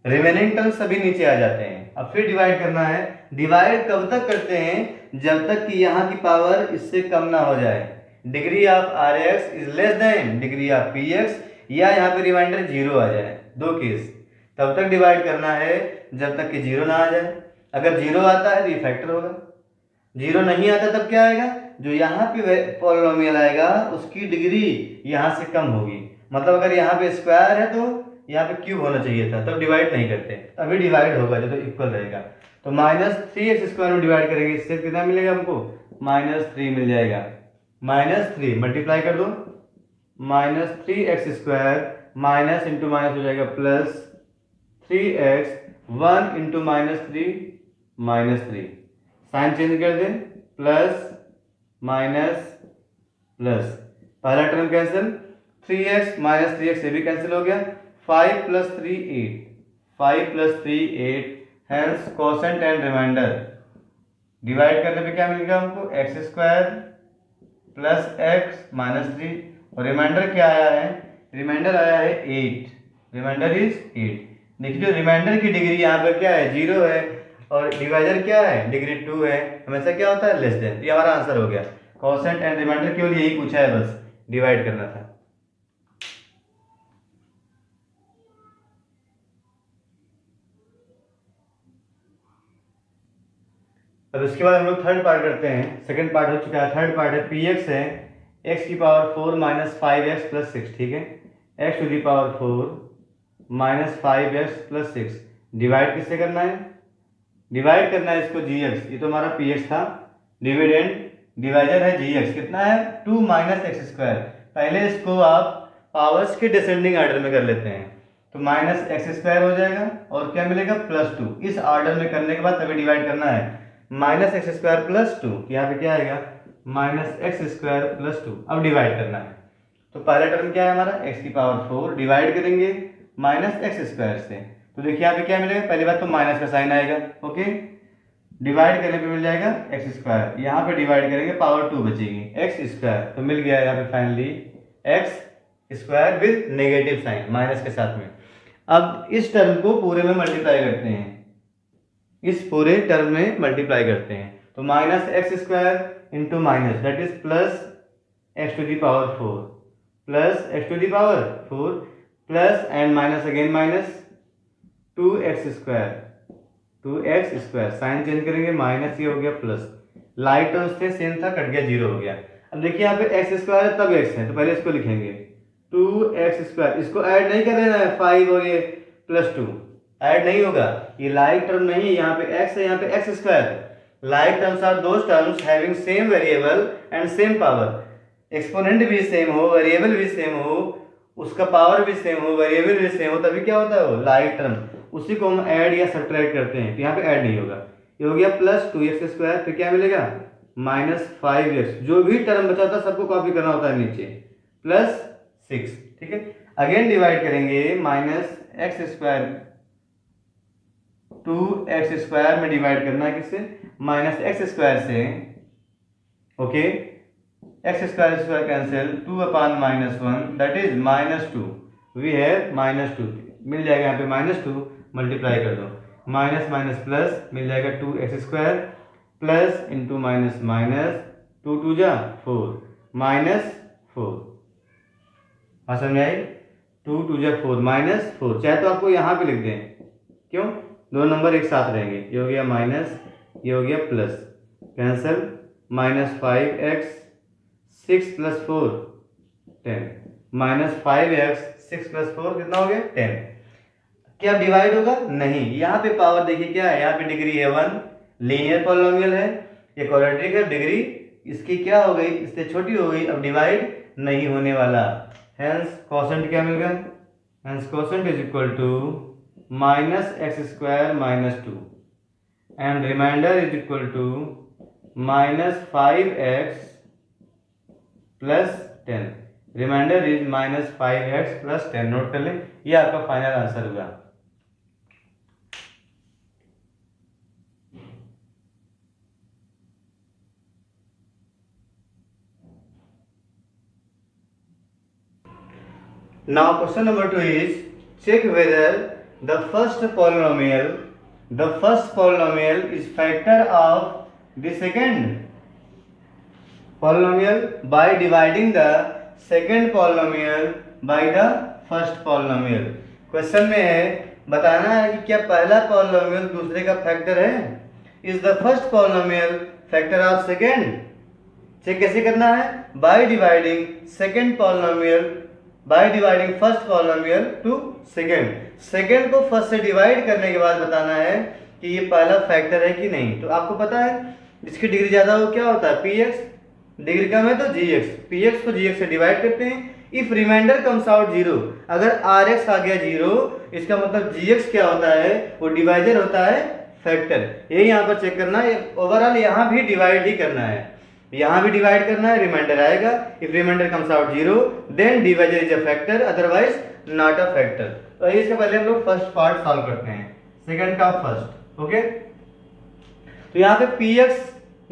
Speaker 1: Remaining term सभी नीचे आ जाते हैं। अब फिर डिवाइड करना है, डिवाइड कब तक करते हैं, जब तक कि यहाँ की पावर इससे कम ना हो जाए, degree of Rx is less than degree of Px, या यहाँ पे रिमाइंडर 0 आ जाए, दो केस, तब तक डिवाइड करना है जब तक कि 0 ना आ जाए। अगर 0 आता है तो ये फैक्टर होगा, 0 नहीं आता तब क्या आएगा, जो यहाँ पे पॉलिनोमियल आएगा उसकी डिग्री यहाँ से कम होगी, मतलब अगर यहाँ पे स्क्वायर है तो यहाँ पे क्यूब होना चाहिए था, तब डिवाइड नहीं करते, अभी डिवाइड होगा जब तो इक्वल रहेगा। तो माइनस 3x स्क्वायर में डिवाइड करेंगे, इससे कितना मिलेगा हमको, माइनस 3 मिल जाएगा, माइनस 3 मल्टीप्लाई कर दो, minus 3x square minus into minus हो जाएगा plus 3x, 1 into minus 3 minus 3, sign change कर दें, प्लस माइनस प्लस, पहला term cancel, 3x minus 3x से भी कैंसिल हो गया, 5 plus 3 8, 5 plus 3 8, hence quotient and remainder divide करने पे क्या मिलेगा हमको, x square plus x minus 3, और रिमाइंडर क्या आया है, रिमाइंडर आया है 8, रिमाइंडर इज 8। देखिए जो रिमाइंडर की डिग्री यहाँ पर क्या है, 0 है, और डिवाइजर क्या है, डिग्री 2 है, हमेशा क्या होता है, लेस देन। ये हमारा आंसर हो गया, कोसेंट एंड रिमाइंडर केवल यही पूछा है, बस डिवाइड करना था। अब इसके बाद हम लोग थर्ड पार्ट करते हैं, सेकंड पार्ट हो चुका है, थर्ड पार्ट है px है x की पावर 4 माइनस 5x प्लस 6। ठीक है, x to the power 4 minus 5x plus 6, divide किससे करना है? डिवाइड करना है इसको gx, ये तो हमारा px था, डिविडेंड डिवाइजर है gx, कितना है 2 माइनस एक्स स्क्वायर। पहले इसको आप पावर्स के डिसेंडिंग ऑर्डर में कर लेते हैं, तो माइनस एक्स स्क्वायर हो जाएगा और क्या मिलेगा प्लस 2। इस ऑर्डर में करने के बाद तभी डिवाइड करना है, माइनस एक्स स्क्वायर प्लस 2, यहाँ पे क्या आएगा माइनस एक्स स्क्वायर प्लस 2। अब डिवाइड करना है, तो पहला टर्म क्या है हमारा x की पावर 4, डिवाइड करेंगे माइनस एक्स स्क्वायर से, तो देखिए यहाँ पे क्या मिलेगा, पहली बात तो माइनस का साइन आएगा, ओके, डिवाइड करने पे मिल जाएगा एक्स स्क्वायर, यहाँ पे डिवाइड करेंगे पावर 2 बचेगी एक्स स्क्वायर, तो मिल गया यहाँ पे finally x square with negative sign minus के साथ में। अब इस टर्म को पूरे में मल्टीप्लाई करते हैं, इस पूरे टर्म में मल्टीप्लाई करते हैं, तो minus x square into minus that is plus x to the power 4 plus x to the power 4 plus and minus again minus 2x square, 2x square, sign change करेंगे माइनस, ये हो गया प्लस, लाइट टर्म से सेम था कट गया 0 हो गया। अब देखिए यहाँ पे x स्क्वायर है तब x है, तो पहले इसको लिखेंगे 2x स्क्वायर, इसको ऐड नहीं कर देना है 5 और ये प्लस 2 ऐड नहीं होगा, ये लाइक टर्म नहीं, यहाँ पे x है यहाँ पे x square. Like terms are those terms having same variable and same power, exponent भी सेम हो, वेरिएबल भी सेम हो, उसका पावर भी सेम हो, वेरिएबल भी सेम हो, तभी क्या होता है वो लाइक टर्म, उसी को हम ऐड या सब्ट्रैक्ट करते हैं, तो यहाँ पे ऐड नहीं होगा, ये हो गया प्लस 2x स्क्वायर, फिर क्या मिलेगा माइनस 5x, जो भी टर्म बचा था सबको कॉपी करना होता है नीचे, प्लस 6, ठीक है। अगेन डिवाइड करेंगे minus x square, 2x square में डिवाइड करना है किससे, माइनस एक्स स्क्वायर से, okay, x square square cancel, 2 upon minus 1 that is minus 2, we have minus 2, मिल जाएगा यहाँ पे माइनस 2, मल्टीप्लाई कर दो, माइनस माइनस प्लस मिल जाएगा 2x square plus into minus minus 2 2 जा 4 माइनस 4, हाँ समझ आई, 2 2 जा 4 माइनस 4, चाहे तो आपको यहाँ पे लिख दें, क्यों, दो नंबर एक साथ रहेंगे, ये हो गया माइनस, ये हो गया plus, cancel, minus 5x 6 plus 4 10, minus 5x 6 plus 4 कितना हो गया 10। क्या डिवाइड होगा, नहीं, यहाँ पे पावर देखिए क्या है, यहाँ पे डिग्री है 1, लीनियर पॉलिनोमियल है, ये क्वाड्रेटिक है, डिग्री इसकी क्या हो गई, इससे छोटी हो गई, अब डिवाइड नहीं होने वाला, हेंस कोसेंट क्या मिल गया, hence quotient is equal to minus x square minus 2 and remainder is equal to minus 5x plus 10, remainder is minus 5x plus 10, note कर लें, ये आपका फाइनल आंसर हुआ। Now question number 2 is check whether the first polynomial is factor of the second polynomial by dividing the second polynomial by the first polynomial। Question में है बताना है कि क्या पहला पॉलिनोमियल दूसरे का फैक्टर है, is the first polynomial factor of second. Check कैसे करना है, by dividing second polynomial by dividing first polynomial to second, second को फर्स्ट से डिवाइड करने के बाद बताना है कि ये पहला फैक्टर है कि नहीं। तो आपको पता है जिसकी डिग्री ज्यादा हो क्या होता है px, डिग्री कम है तो gx, px को gx से डिवाइड करते हैं, इफ रिमाइंडर कम्स आउट 0, अगर rx आ गया 0 इसका मतलब gx क्या होता है, वो डिवाइजर होता है फैक्टर। यही यहाँ पर चेक करना है, ओवरऑल यहाँ भी डिवाइड ही करना है, यहाँ भी डिवाइड करना है, रिमाइंडर आएगा, if remainder comes out 0 then divisor is a factor, otherwise not a factor. तो इसके पहले हम लोग फर्स्ट पार्ट सॉल्व करते हैं, सेकंड का फर्स्ट, ओके। तो यहाँ पे px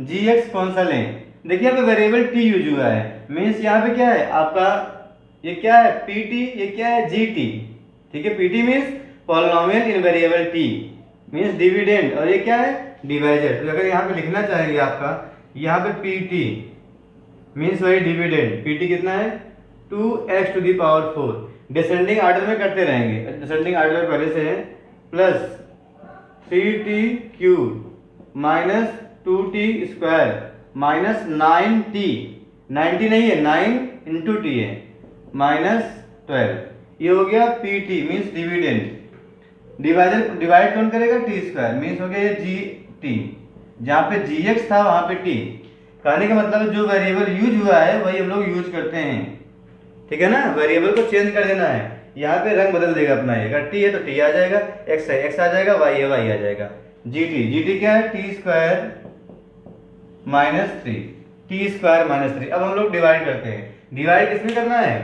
Speaker 1: gx कौन सा लें, देखिए यहाँ पे वेरिएबल t यूज हुआ है, मीन्स यहाँ पे क्या है आपका, ये क्या है pt, ये क्या है gt, ठीक है, pt मीन्स पॉलिनोमियल इन वेरिएबल t मीन्स डिविडेंड, और ये क्या है डिवाइजर। तो अगर यहाँ पे लिखना चाहेंगे आपका, यहाँ पे pt मीन्स वही डिविडेंड, pt कितना है 2x to the power 4, descending order में करते रहेंगे, डिसेंडिंग ऑर्डर में पहले से है, plus 3t cube minus 2t square minus 9t, 90 नहीं है 9 इंटू टी है, माइनस 12, ये हो गया pt मीन्स डिविडेंड। डिवाइड कौन करेगा, टी स्क्वायर, मीन्स हो गया ये जी टी, जहाँ पे जी एक्स था वहाँ पे टी। कहने का मतलब है जो वेरिएबल यूज हुआ है वही हम लोग यूज करते हैं, ठीक है ना। वेरिएबल को चेंज कर देना है, यहाँ पे रंग बदल देगा अपना ये, अगर टी है तो टी आ जाएगा, एक्स है एक्स आ जाएगा, वाई है वाई आ जाएगा। जी टी क्या है, T square minus three, T square minus three. अब हम लोग डिवाइड करते हैं, डिवाइड किसमें करना है,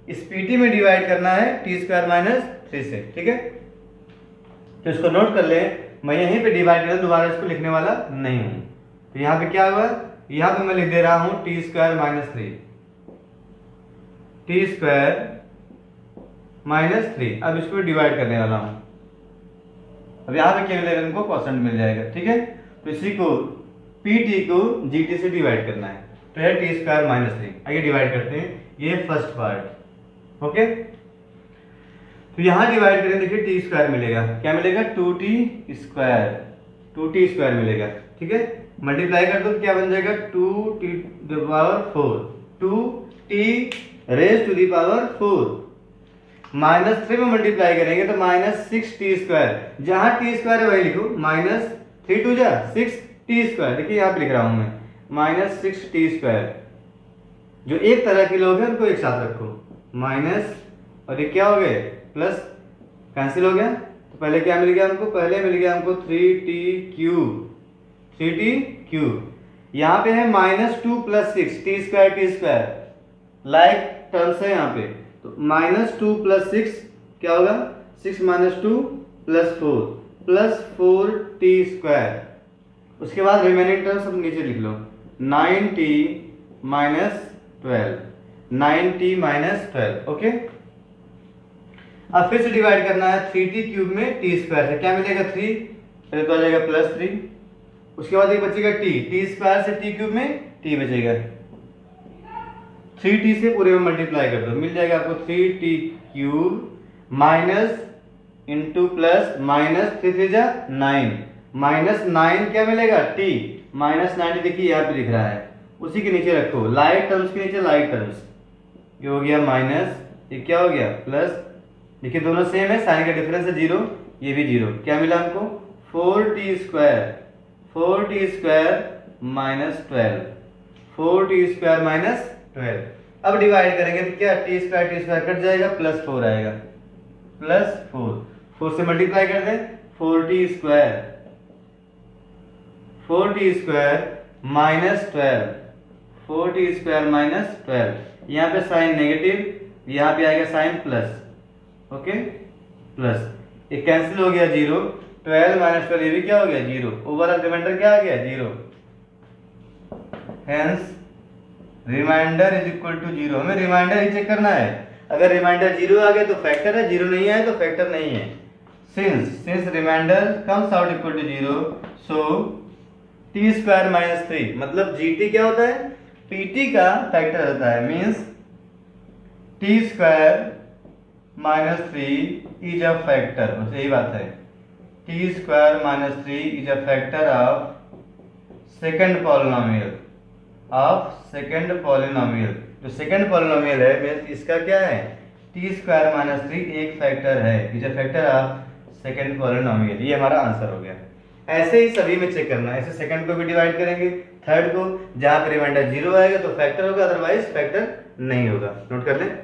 Speaker 1: इस पीटी में डिवाइड करना है टी स्क्वायर माइनस थ्री से, ठीक है। तो इसको नोट कर लें, मैं यहीं पे डिवाइड कर दोबारा इसको लिखने वाला नहीं हूं। तो यहाँ पे क्या हुआ, यहाँ पे मैं लिख दे रहा हूं T square minus three, T square minus three. अब इसको डिवाइड करने वाला हूं, अब यहाँ पे क्या मिलेगा, इनको क्वोशंट मिल जाएगा, ठीक है। तो इसी को पी टी को जी टी से डिवाइड करना है, तो है टी स्क्वायर माइनस थ्री। आइए डिवाइड करते हैं, ये फर्स्ट पार्ट, ओके। तो यहाँ डिवाइड करें, देखिए टी स्क्वायर मिलेगा, क्या मिलेगा, टू टी स्क्वायर मिलेगा, ठीक है। मल्टीप्लाई कर दो तो क्या बन जाएगा, two t to the power four, two t raise to the power four, minus three में मल्टीप्लाई करेंगे तो माइनस सिक्स टी स्क्वायर, जहां टी स्क्वायर है वही लिखो, माइनस थ्री टू जा सिक्स टी स्क्वायर, देखिए यहाँ पे लिख रहा हूं मैं माइनस सिक्स टी स्क्वायर। जो एक तरह के लोग हैं उनको एक साथ रखो, माइनस और ये क्या हो गए प्लस, कैंसिल हो गया। तो पहले क्या मिल गया हमको, पहले मिल गया हमको थ्री टी क्यूब, यहाँ पे है minus two plus six t square, like terms है यहाँ पे। तो माइनस टू प्लस सिक्स क्या होगा, six minus two plus four T square. उसके बाद रिमेनिंग टर्म सब नीचे लिख लो, nine T minus twelve, okay. अब फिर से डिवाइड करना है, थ्री टी क्यूब में टी स्क्वायर से क्या मिलेगा, थ्री, पहले तो आ जाएगा प्लस थ्री, उसके बाद एक बचेगा टी स्क्वायर से टी क्यूब में टी बचेगा, थ्री टी से पूरे में मल्टीप्लाई कर दो, मिल जाएगा आपको three T cube minus into plus, minus three three जा नाइन, माइनस नाइन क्या मिलेगा, टी माइनस नाइन, देखिए यहाँ पे दिख रहा है, उसी के नीचे रखो, लाइक टर्म्स के नीचे लाइक टर्म्स, ये हो गया माइनस, ये क्या हो गया प्लस, देखिए दोनों सेम है, साइन का डिफरेंस है जीरो, ये भी जीरो, क्या मिला हमको, four T square minus twelve. अब डिवाइड करेंगे तो क्या, टी स्क्वायर कट जाएगा, प्लस फोर आएगा, प्लस फोर से मल्टीप्लाई कर दें, four T square minus twelve, यहाँ पे साइन नेगेटिव, यहाँ पे आएगा साइन प्लस, ओके, प्लस, ये कैंसिल हो गया जीरो, 12 माइनस 12 ये भी क्या हो गया, जीरो, ओवरऑल रिमाइंडर क्या आ गया, zero, hence remainder is equal to zero. हमें रिमाइंडर ही चेक करना है, अगर रिमाइंडर जीरो आ गया तो फैक्टर है, जीरो नहीं आए तो फैक्टर नहीं है। Since remainder comes out equal to zero, so t square minus three, मतलब जी टी क्या होता है, पी टी का फैक्टर होता है, means T square minus three is a factor, बस यही बात है, T square minus three is a factor of second polynomial, जो सेकंड पॉलिनोमियल है मीन्स इसका क्या है, टी स्क्वायर माइनस थ्री एक फैक्टर है, is a factor of second polynomial, ये हमारा आंसर हो गया। ऐसे ही सभी में चेक करना है, ऐसे सेकंड को भी डिवाइड करेंगे, थर्ड को, जहां पे रिमाइंडर जीरो आएगा तो फैक्टर होगा, अदरवाइज फैक्टर नहीं होगा, नोट कर लें।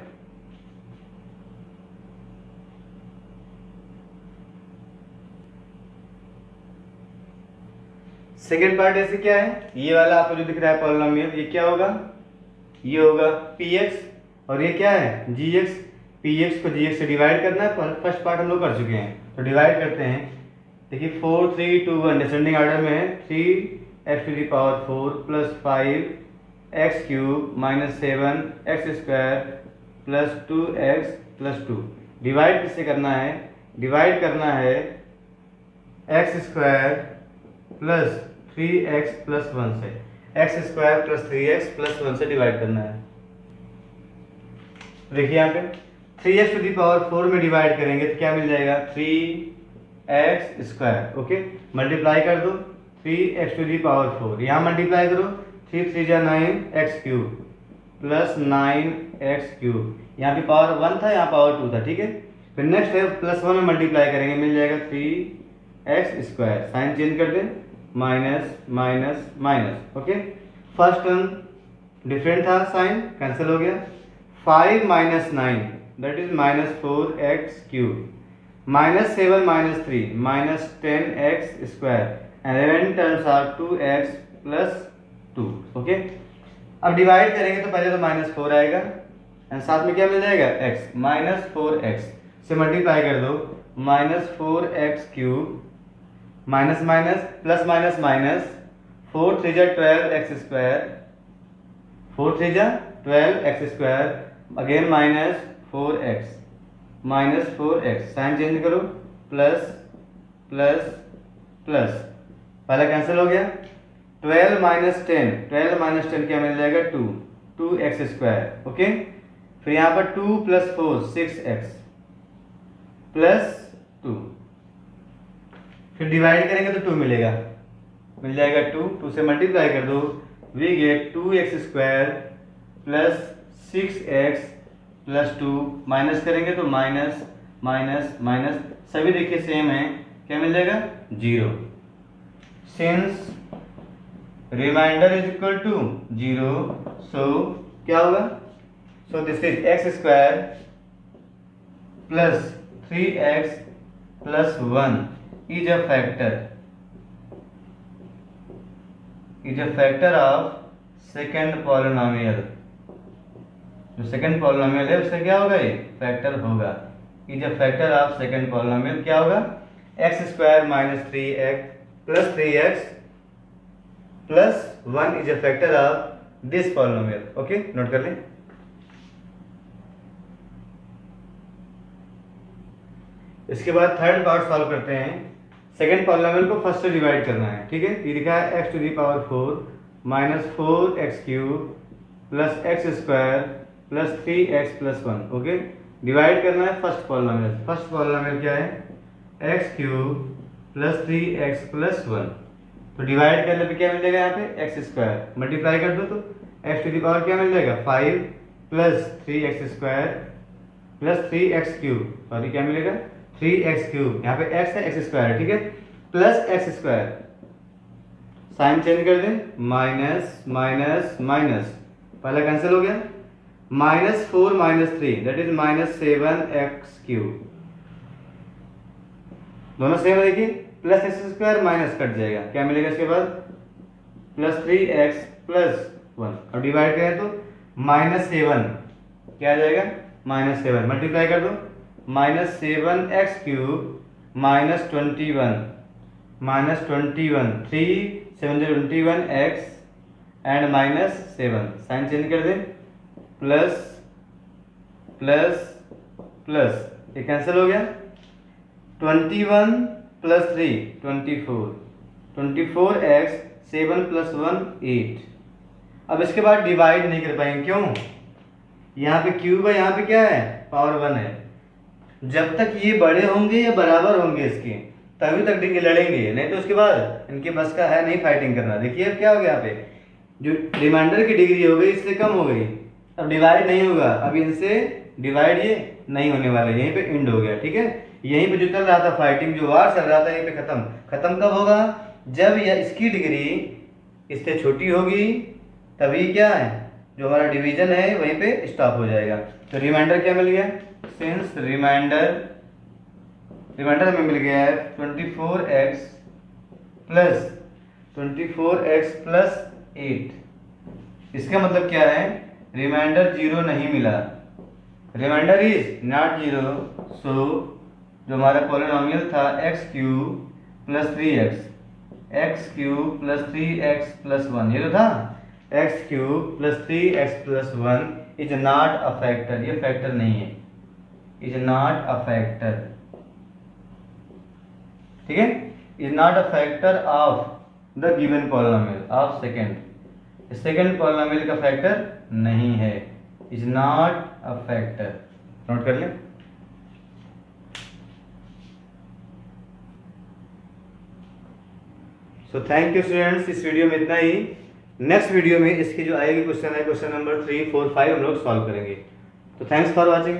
Speaker 1: सेकेंड पार्ट ऐसे क्या है, ये वाला आपको जो दिख रहा है पॉलिनोमियल, ये क्या होगा, ये होगा px, और ये क्या है gx, px को gx से डिवाइड करना है, फर्स्ट पार्ट हम लोग कर चुके हैं, तो डिवाइड करते हैं, देखिए 4 3 2 1 डिसेंडिंग ऑर्डर में है, 3x to the power 4 plus 5x cube minus 7x square plus 2x plus 2। Divide किससे करना है, डिवाइड करना है x square plus 3x plus 1 से, x square plus 3x plus 1 से डिवाइड करना है। देखिए यहाँ पे 3x टू दी पावर 4 में डिवाइड करेंगे तो क्या मिल जाएगा, 3x स्क्वायर, ओके, मल्टीप्लाई कर दो 3x टू दी पावर 4, यहाँ मल्टीप्लाई करो 3 3 जा 9x cube plus 9x cube, यहाँ पे पावर 1 था, यहाँ पावर 2 था, ठीक है। फिर नेक्स्ट है +1 में मल्टीप्लाई करेंगे, मिल जाएगा 3x², साइन चेंज कर दें, minus minus minus. Okay, first term different था, साइन कैंसिल हो गया। 5 - 9 that is -4x³ -7 - 3 -10x², and remaining terms are 2x + 2। Okay, अब डिवाइड करेंगे तो पहले तो -4 आएगा एंड साथ में क्या मिल जाएगा x, -4x से मल्टीप्लाई कर दो, -4x³ minus minus plus minus minus, 4 × 3 = 12x², 4 × 3 = 12x², again -4x, -4x, sign change करो, प्लस प्लस प्लस, पहला कैंसिल हो गया। 12 - 10, 12 - 10 क्या मिल जाएगा 2, 2x²। ओके, फिर यहाँ पर 2 + 4 6x + 2, फिर डिवाइड करेंगे तो 2 मिलेगा, मिल जाएगा 2, 2 से मल्टीप्लाई कर दो, we get 2x² + 6x + 2, minus करेंगे तो माइनस माइनस माइनस, सभी देखिए सेम है, क्या मिल जाएगा 0। Since remainder is equal to 0, so क्या होगा, so this is x² + 3x + 1 is a factor of second polynomial। जो सेकंड पॉलिनोमियल है उससे क्या होगा, ये फैक्टर होगा, is a factor of second polynomial. क्या होगा, x² - 3x + 3x + 1 is a factor of this polynomial. Okay, note कर लें। इसके बाद थर्ड पार्ट सॉल्व करते हैं। सेकंड पॉलिनोमियल को फर्स्ट से डिवाइड करना है, ठीक है। ये लिखा है x⁴ - 4x³ + x² + 3x + 1। Okay, divide करना है फर्स्ट पॉलिनोमियल। फर्स्ट पॉलिनोमियल क्या है, x³ + 3x + 1। तो डिवाइड करने पे क्या मिल जाएगा, यहाँ पे x², मल्टीप्लाई कर दो तो x⁴ क्या मिल जाएगा 5 + 3x² + 3x³, सॉरी क्या मिलेगा 3x³, यहाँ पे x है x² है, ठीक है, प्लस x², साइन चेंज कर दें, माइनस माइनस माइनस, पहला कैंसिल हो गया, -4 - 3 दैट इज -7x³, दोनों सेम है, देखिए प्लस x² माइनस कट जाएगा, क्या मिलेगा इसके बाद +3x + 1। अब डिवाइड करें तो -7 क्या आ जाएगा -7, मल्टीप्लाई कर दो, -7x³ -21 3 7 21x and -7, sign change कर दें, प्लस प्लस प्लस, ये कैंसिल हो गया, 21 + 3 24, 24x 7 + 1 8। अब इसके बाद डिवाइड नहीं कर पाएंगे, क्यों, यहाँ पे क्यूब है, यहाँ पे क्या है पावर 1 है, जब तक ये बड़े होंगे या बराबर होंगे इसके तभी तक ये लड़ेंगे, नहीं तो उसके बाद इनके बस का है नहीं फाइटिंग करना। देखिए अब क्या हो गया, यहाँ पे जो रिमाइंडर की डिग्री हो गई इससे कम हो गई, अब डिवाइड नहीं होगा, अब इनसे डिवाइड ये नहीं होने वाला, यहीं पे एंड हो गया, ठीक है। यहीं पे जो चल रहा था फाइटिंग, जो वार चल रहा था, यहीं पे खत्म कब होगा, जब यह इसकी डिग्री इससे छोटी होगी, तभी क्या है जो हमारा डिवीजन है वहीं पे स्टॉप हो जाएगा। तो रिमाइंडर क्या मिल गया, सिंस रिमाइंडर में मिल गया है 24x + 8। इसका मतलब क्या है, रिमाइंडर 0 नहीं मिला, रिमाइंडर इज नॉट 0, सो जो हमारा पॉलिनोमियल था x³ + 3x, x³ + 3x + 1, ये तो था x³ + 3x + 1 is not a factor, ये फैक्टर नहीं है, इज नॉट अ फैक्टर, ठीक है, is not a factor of the given polynomial of second polynomial का फैक्टर नहीं है, is not a factor, note कर लें। सो थैंक यू स्टूडेंट्स, इस वीडियो में इतना ही। नेक्स्ट वीडियो में इसकी जो आएगी क्वेश्चन है, क्वेश्चन नंबर 3, 4, 5 हम लोग सॉल्व करेंगे। तो थैंक्स फॉर वॉचिंग।